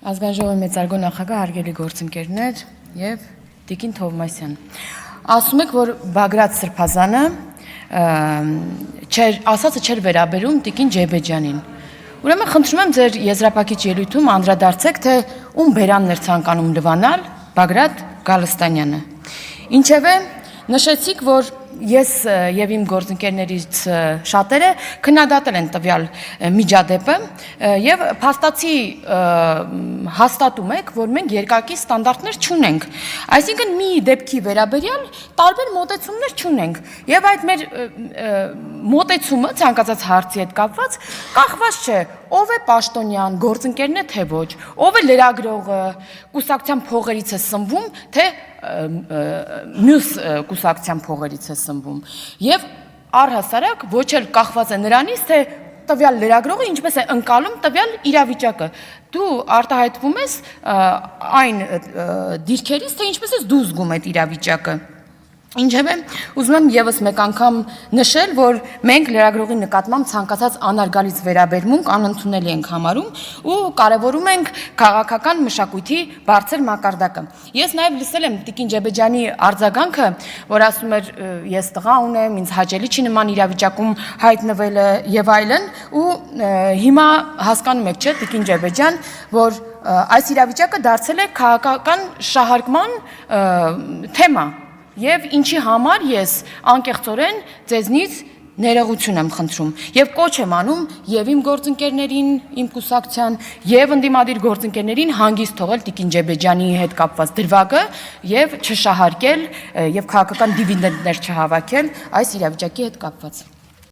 Ազգային ժողովի մեծարգո նախագահ, հարգելի գործընկերներ եւ Տիկին Թովմասյան, ասում եք, որ Բագրատ Սրբազանը ասածը չէր վերաբերում Տիկին Ջեբեջյանին։ Ուրեմն խնդրում եմ ձեր եզրափակիչ ելույթում անդրադարձեք, թե ում բերանն էր ցանկանում լվանալ Բագրատ Գալստանյանը։ Ինչևէ, նշեցիք, որ ես եւ իմ գործընկերներից շատերը քննադատել են տվյալ միջադեպը եւ փաստացի հաստատում եք, որ մենք երկակի ստանդարտներ չունենք։ Այսինքն մի դեպքի վերաբերյալ տարբեր մոտեցումներ չունենք եւ այդ մեր մոտեցումը ցանկացած հարցի հետ կապված կախված չէ ով է պաշտոնյան, գործընկերն է թե ոչ, ով է լրագրողը, կուսակցության փողերից է սնվում, թե մյուս կուսակցության փողերից է սնվում։ Եվ առհասարակ ոչ էլ կախված է նրանից, թե տվյալ լրագրողը ինչպես է ընկալում տվյալ իրավիճակը։ Դու արտահայտվում ես այն դիրքերից, թե ինչպես ես դու զգում այդ իրավիճակը։ Ինչևէ, ուզում եմ եւս մեկ անգամ նշել, որ մենք լրագրողի նկատմամբ ցանկացած անարգալից վերաբերմունք անընդունելի ենք համարում ու կարևորում ենք քաղաքական մշակույթի բարձր մակարդակը։ Ես նաեւ լսել եմ Տիկին Ջեբեջյանի արձագանքը, որ ասում էր ես տղա ունեմ, ինձ հաճելի չի նման իրավիճակում հայտնվելը եւ այլն, ու հիմա հասկանում եք, չէ՞, Տիկին Ջեբեջյան, որ այս իրավիճակը դարձել է քաղաքական շահարկման թեմա։ Եվ ինչի համար ես անկեղծորեն ձեզնից ներողություն եմ խնդրում եւ կոչ եմ անում եւ իմ գործընկերներին, իմ կուսակցության եւ ընդդիմադիր գործընկերներին հանգիստ թողել Տիկին Ջեբեջյանի հետ կապված դրվագը եւ չշահարկել եւ քաղաքական դիվիդենդներ չհավաքել այս իրավիճակի հետ կապված։